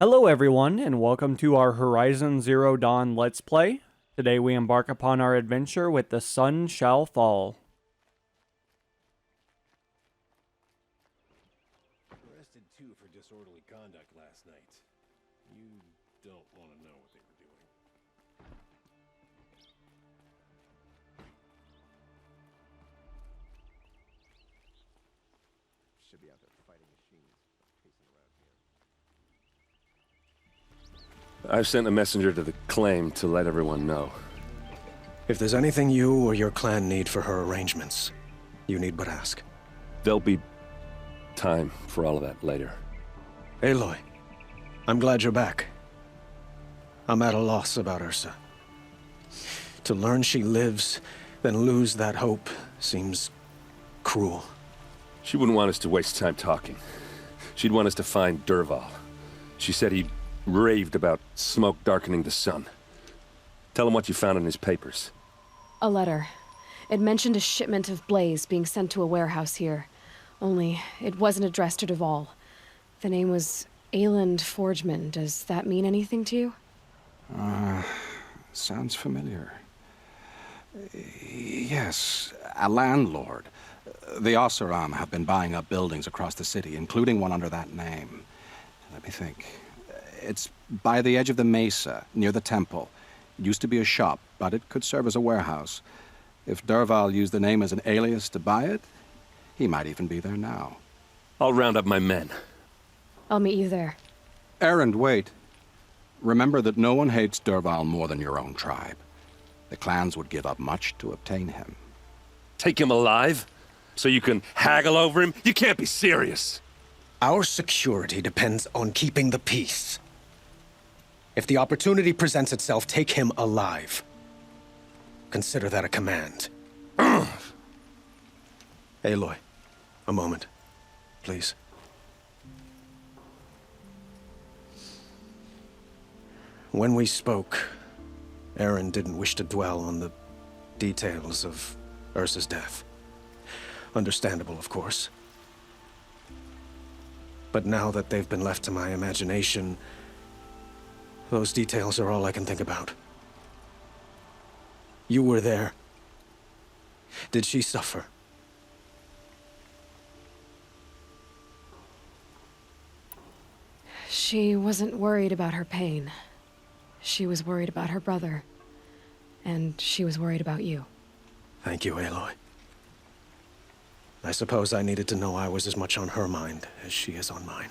Hello everyone, and welcome to our Horizon Zero Dawn Let's Play. Today we embark upon our adventure with The Sun Shall Fall. Arrested two for disorderly conduct last night. You don't want to know what they were doing. Should be out there fighting machines, pacing around here. I've sent a messenger to the claim to let everyone know. If there's anything you or your clan need for her arrangements, you need but ask. There'll be time for all of that later. Aloy, I'm glad you're back. I'm at a loss about Ursa. To learn she lives, then lose that hope, seems cruel. She wouldn't want us to waste time talking. She'd want us to find Dervahl. She said he raved about smoke darkening the sun. Tell him what you found in his papers. A letter. It mentioned a shipment of blaze being sent to a warehouse here. Only, it wasn't addressed to Dervahl. The name was Ayland Forgeman. Does that mean anything to you? Sounds familiar. Yes, a landlord. The Oseram have been buying up buildings across the city, including one under that name. Let me think. It's by the edge of the mesa, near the temple. It used to be a shop, but it could serve as a warehouse. If Dervahl used the name as an alias to buy it, he might even be there now. I'll round up my men. I'll meet you there. Erend, wait. Remember that no one hates Dervahl more than your own tribe. The clans would give up much to obtain him. Take him alive? So you can haggle over him? You can't be serious. Our security depends on keeping the peace. If the opportunity presents itself, take him alive. Consider that a command. Aloy, a moment, please. When we spoke, Erend didn't wish to dwell on the details of Ursa's death. Understandable, of course. But now that they've been left to my imagination, those details are all I can think about. You were there. Did she suffer? She wasn't worried about her pain. She was worried about her brother. And she was worried about you. Thank you, Aloy. I suppose I needed to know I was as much on her mind as she is on mine.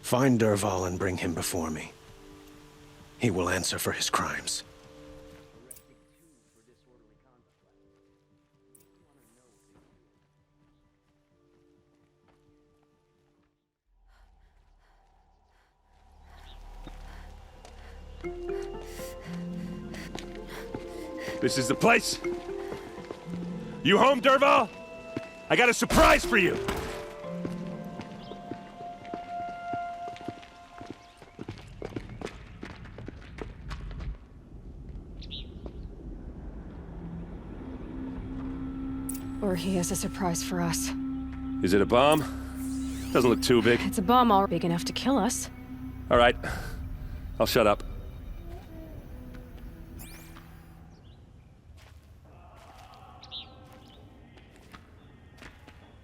Find Dervahl and bring him before me. He will answer for his crimes. This is the place. You home, Dervahl? I got a surprise for you. Or he has a surprise for us. Is it a bomb? Doesn't look too big. It's a bomb all big enough to kill us. All right. I'll shut up.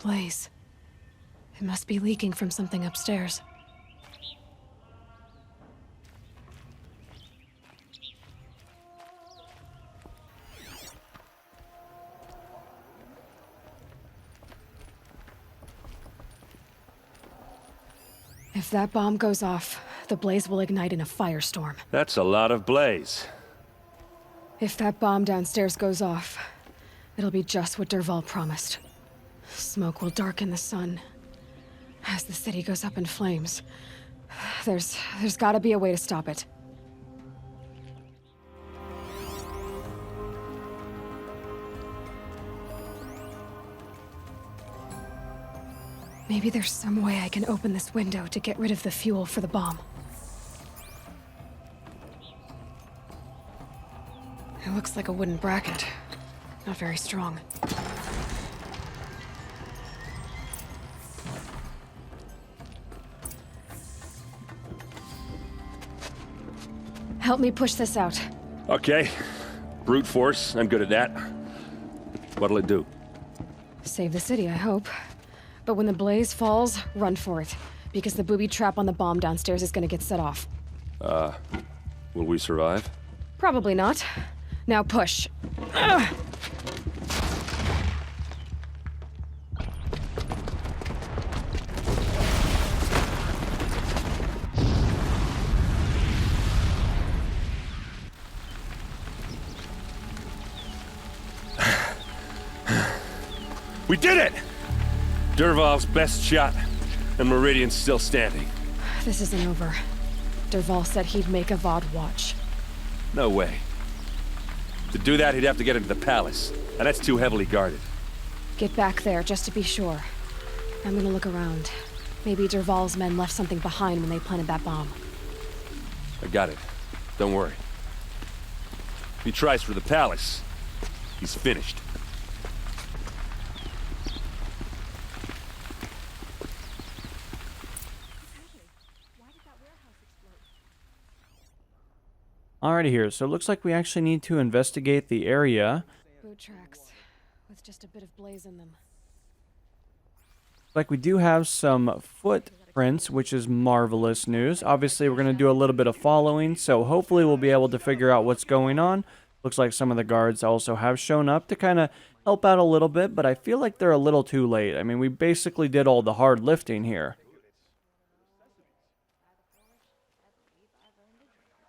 Blaze. It must be leaking from something upstairs. If that bomb goes off, the blaze will ignite in a firestorm. That's a lot of blaze. If that bomb downstairs goes off, it'll be just what Dervahl promised. Smoke will darken the sun. As the city goes up in flames, there's gotta be a way to stop it. Maybe there's some way I can open this window to get rid of the fuel for the bomb. It looks like a wooden bracket. Not very strong. Help me push this out. Okay. Brute force, I'm good at that. What'll it do? Save the city, I hope. But when the blaze falls, run for it. Because the booby trap on the bomb downstairs is gonna get set off. Will we survive? Probably not. Now push. Ugh. We did it! Dervahl's best shot, and Meridian's still standing. This isn't over. Dervahl said he'd make Avad watch. No way. To do that, he'd have to get into the palace, and that's too heavily guarded. Get back there, just to be sure. I'm gonna look around. Maybe Dervahl's men left something behind when they planted that bomb. I got it. Don't worry. If he tries for the palace, he's finished. Alrighty here, so it looks like we actually need to investigate the area. Boot tracks, with just a bit of blaze in them. Like we do have some footprints, which is marvelous news. Obviously, we're going to do a little bit of following, so hopefully we'll be able to figure out what's going on. Looks like some of the guards also have shown up to kind of help out a little bit, but I feel like they're a little too late. I mean, we basically did all the hard lifting here.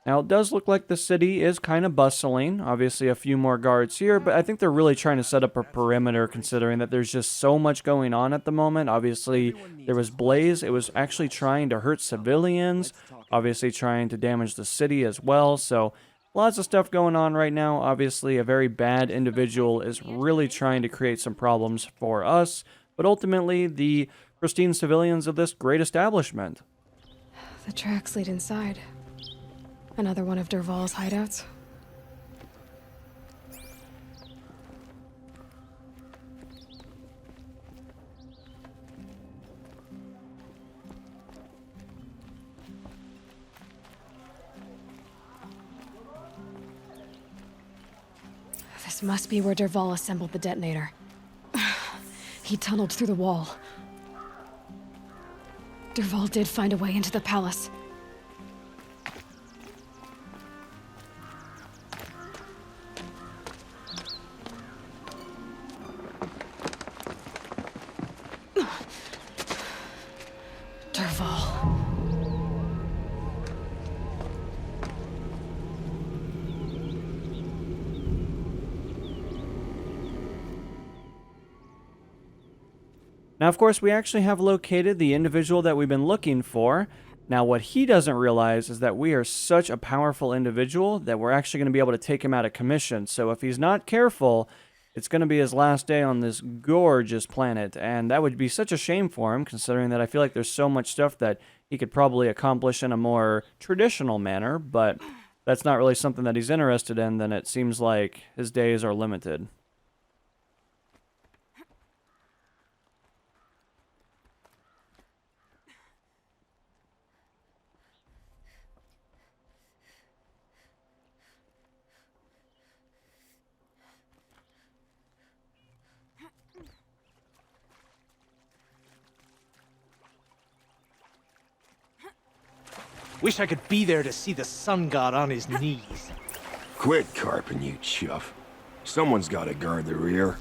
Now, it does look like the city is kind of bustling. Obviously, a few more guards here, but I think they're really trying to set up a perimeter considering that there's just so much going on at the moment. Obviously, there was Blaze. It was actually trying to hurt civilians, obviously trying to damage the city as well. So, lots of stuff going on right now. Obviously, a very bad individual is really trying to create some problems for us, but ultimately, the pristine civilians of this great establishment. The tracks lead inside. Another one of Dervahl's hideouts. This must be where Dervahl assembled the detonator. He tunneled through the wall. Dervahl did find a way into the palace. Now, of course, we actually have located the individual that we've been looking for. Now, what he doesn't realize is that we are such a powerful individual that we're actually going to be able to take him out of commission. So if he's not careful, it's going to be his last day on this gorgeous planet. And that would be such a shame for him, considering that I feel like there's so much stuff that he could probably accomplish in a more traditional manner. But that's not really something that he's interested in, then it seems like his days are limited. Wish I could be there to see the sun god on his knees. Quit carping, you chuff. Someone's gotta guard the rear.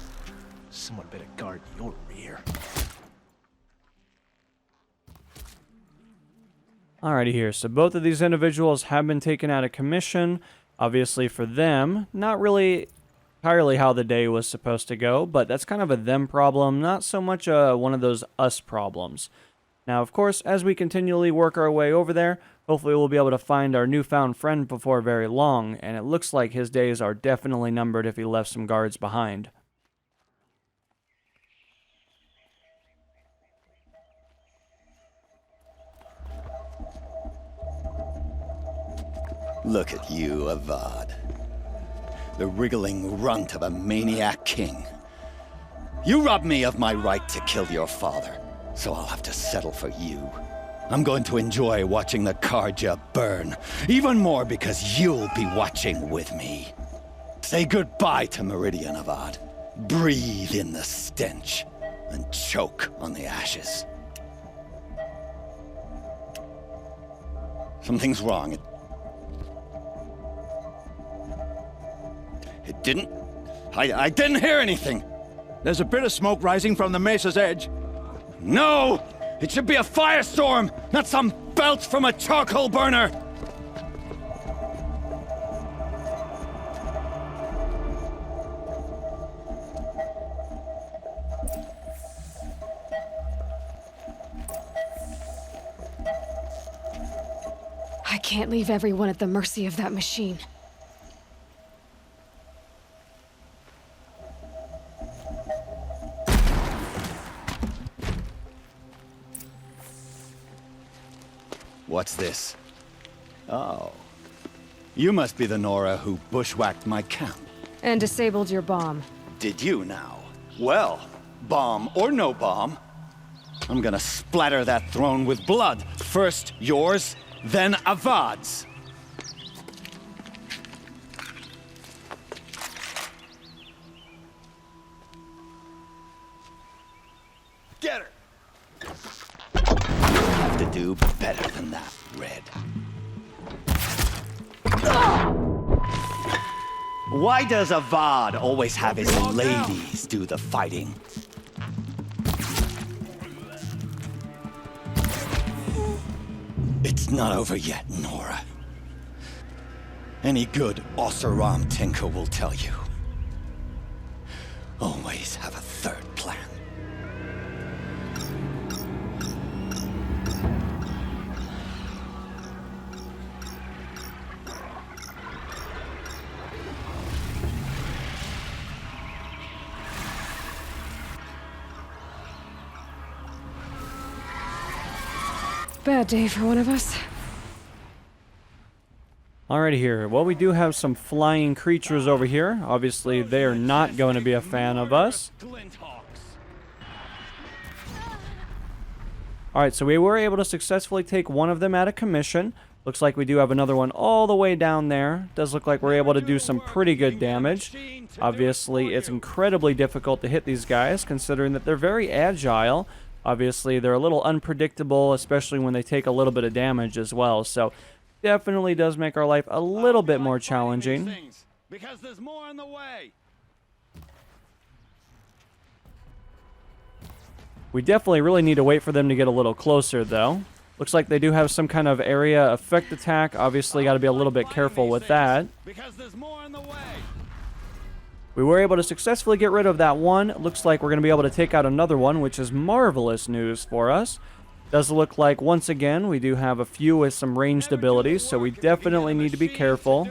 Someone better guard your rear. Alrighty here, so both of these individuals have been taken out of commission. Obviously for them, not really entirely how the day was supposed to go, but that's kind of a them problem, not so much one of those us problems. Now, of course, as we continually work our way over there, hopefully we'll be able to find our newfound friend before very long, and it looks like his days are definitely numbered if he left some guards behind. Look at you, Avad. The wriggling runt of a maniac king. You robbed me of my right to kill your father, so I'll have to settle for you. I'm going to enjoy watching the Karja burn. Even more because you'll be watching with me. Say goodbye to Meridian Avad. Breathe in the stench. And choke on the ashes. Something's wrong. It didn't... I didn't hear anything. There's a bit of smoke rising from the mesa's edge. No! It should be a firestorm, not some belch from a charcoal burner! I can't leave everyone at the mercy of that machine. What's this? Oh. You must be the Nora who bushwhacked my camp. And disabled your bomb. Did you now? Well, bomb or no bomb, I'm gonna splatter that throne with blood. First yours, then Avad's. Get her! You'll have to do better than that, Red. Why does Avad always have his ladies do the fighting? It's not over yet, Nora. Any good Oseram tinker will tell you. Always have a third plan. Bad day for one of us. Alrighty here. Well, we do have some flying creatures over here. Obviously, they are not going to be a fan of us. Alright, so we were able to successfully take one of them out of commission. Looks like we do have another one all the way down there. Does look like we're able to do some pretty good damage. Obviously, it's incredibly difficult to hit these guys, considering that they're very agile. Obviously, they're a little unpredictable, especially when they take a little bit of damage as well. So, definitely does make our life a little bit more challenging. Because there's more in the way. We definitely really need to wait for them to get a little closer, though. Looks like they do have some kind of area effect attack. Obviously, got to be a little bit careful with that. Because there's more in the way. We were able to successfully get rid of that one. Looks like we're going to be able to take out another one, which is marvelous news for us. Does look like, once again, we do have a few with some ranged abilities, so we definitely need to be careful.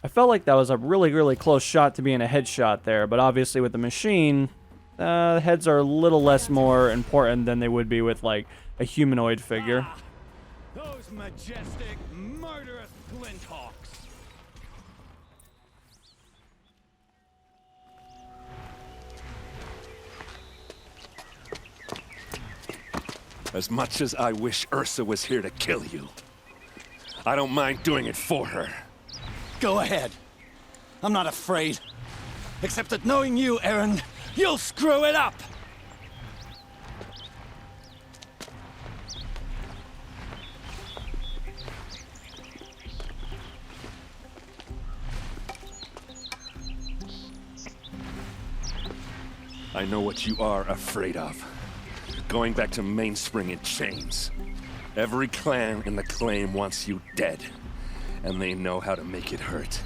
I felt like that was a really, really close shot to being a headshot there, but obviously with the machine, heads are a little less more important than they would be with, like, a humanoid figure. Those majestic, murderous Glinthawks. As much as I wish Ursa was here to kill you, I don't mind doing it for her. Go ahead. I'm not afraid. Except that knowing you, Aaron, you'll screw it up! I know what you are afraid of. Going back to Mainspring in chains. Every clan in the claim wants you dead. And they know how to make it hurt.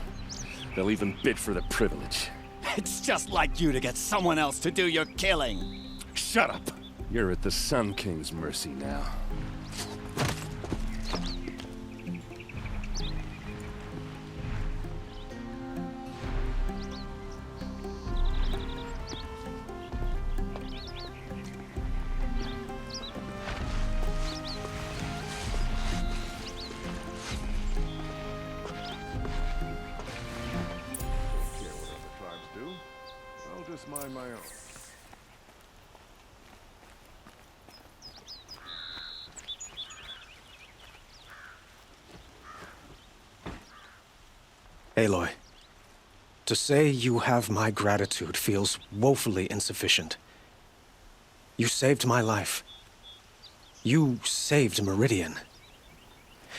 They'll even bid for the privilege. It's just like you to get someone else to do your killing. Shut up! You're at the Sun King's mercy now. Mind my own. Aloy, to say you have my gratitude feels woefully insufficient. You saved my life. You saved Meridian.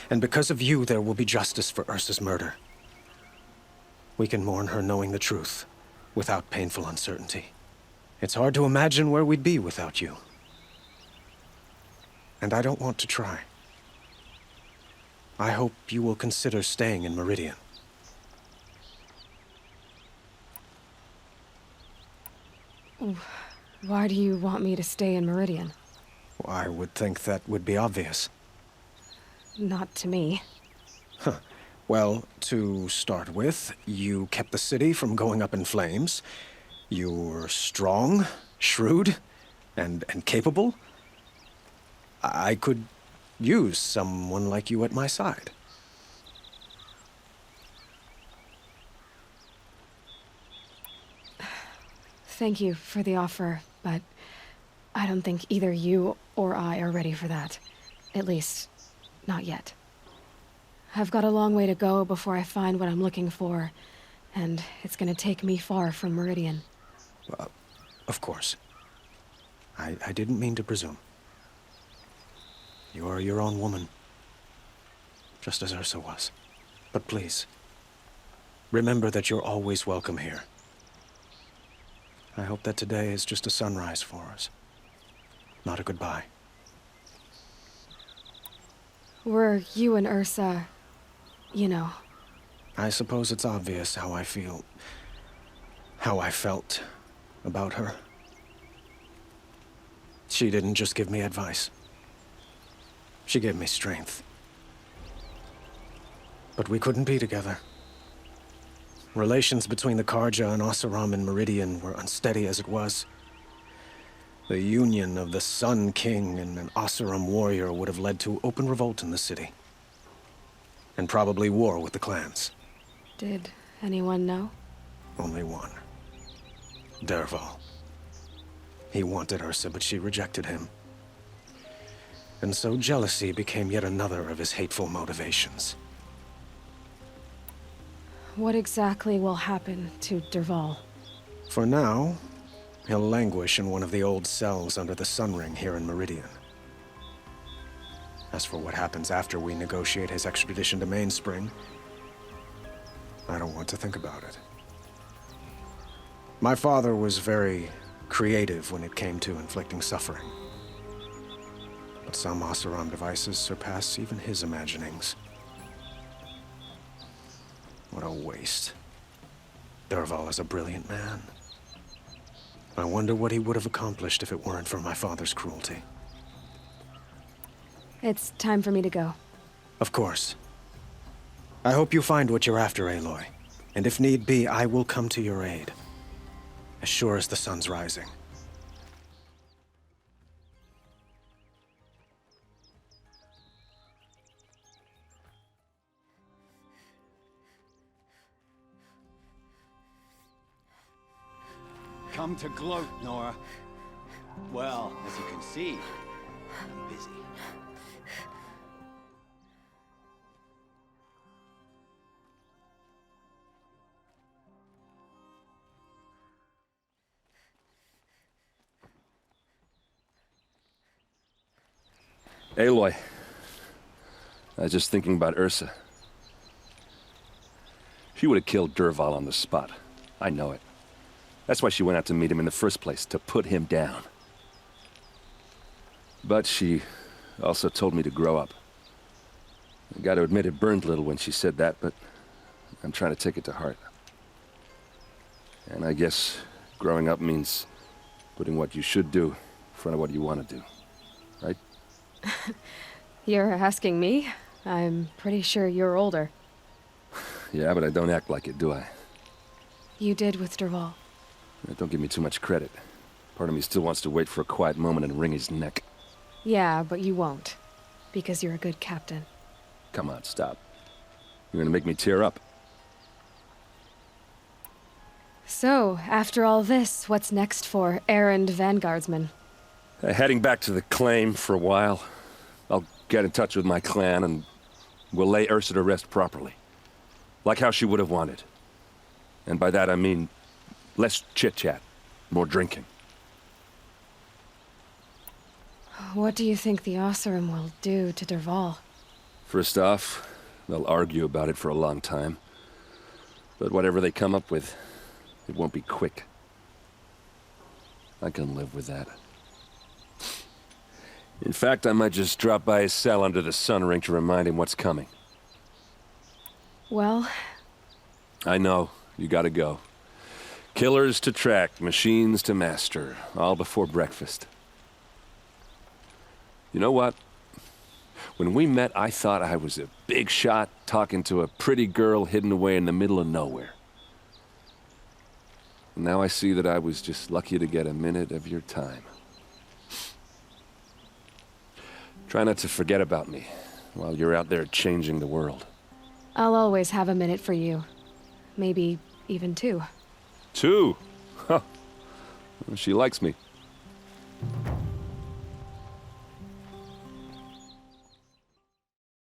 And because of you, there will be justice for Ursa's murder. We can mourn her knowing the truth, without painful uncertainty. It's hard to imagine where we'd be without you. And I don't want to try. I hope you will consider staying in Meridian. Why do you want me to stay in Meridian? I would think that would be obvious. Not to me. Well, to start with, you kept the city from going up in flames. You were strong, shrewd, and capable. I could use someone like you at my side. Thank you for the offer, but I don't think either you or I are ready for that. At least, not yet. I've got a long way to go before I find what I'm looking for, and it's gonna take me far from Meridian. Of course. I didn't mean to presume. You are your own woman, just as Ursa was. But please, remember that you're always welcome here. I hope that today is just a sunrise for us, not a goodbye. Were you and Ursa, you know... I suppose it's obvious how I felt about her. She didn't just give me advice. She gave me strength. But we couldn't be together. Relations between the Karja and Oseram and Meridian were unsteady as it was. The union of the Sun King and an Oseram warrior would have led to open revolt in the city. And probably war with the clans. Did anyone know? Only one. Dervahl. He wanted Ursa, but she rejected him. And so jealousy became yet another of his hateful motivations. What exactly will happen to Dervahl? For now, he'll languish in one of the old cells under the Sun Ring here in Meridian. As for what happens after we negotiate his extradition to Mainspring, I don't want to think about it. My father was very creative when it came to inflicting suffering. But some Oseram devices surpass even his imaginings. What a waste. Dervahl is a brilliant man. I wonder what he would have accomplished if it weren't for my father's cruelty. It's time for me to go. Of course. I hope you find what you're after, Aloy. And if need be, I will come to your aid. As sure as the sun's rising. Come to gloat, Nora. Well, as you can see, I'm busy. Aloy, I was just thinking about Ursa. She would have killed Dervahl on the spot. I know it. That's why she went out to meet him in the first place, to put him down. But she also told me to grow up. I gotta admit it burned a little when she said that, but I'm trying to take it to heart. And I guess growing up means putting what you should do in front of what you want to do. Right? You're asking me? I'm pretty sure you're older. Yeah, but I don't act like it, do I? You did with Dervahl. Don't give me too much credit. Part of me still wants to wait for a quiet moment and wring his neck. Yeah, but you won't. Because you're a good captain. Come on, stop. You're gonna make me tear up. So, after all this, what's next for errand vanguardsman? Heading back to the claim for a while. I'll get in touch with my clan and we'll lay Ursa to rest properly. Like how she would have wanted. And by that I mean less chit-chat, more drinking. What do you think the Oseram will do to Dervahl? First off, they'll argue about it for a long time. But whatever they come up with, it won't be quick. I can live with that. In fact, I might just drop by his cell under the sun ring to remind him what's coming. Well... I know, you gotta go. Killers to track, machines to master, all before breakfast. You know what? When we met, I thought I was a big shot talking to a pretty girl hidden away in the middle of nowhere. And now I see that I was just lucky to get a minute of your time. Try not to forget about me while you're out there changing the world. I'll always have a minute for you. Maybe even two. 2? Huh. She likes me.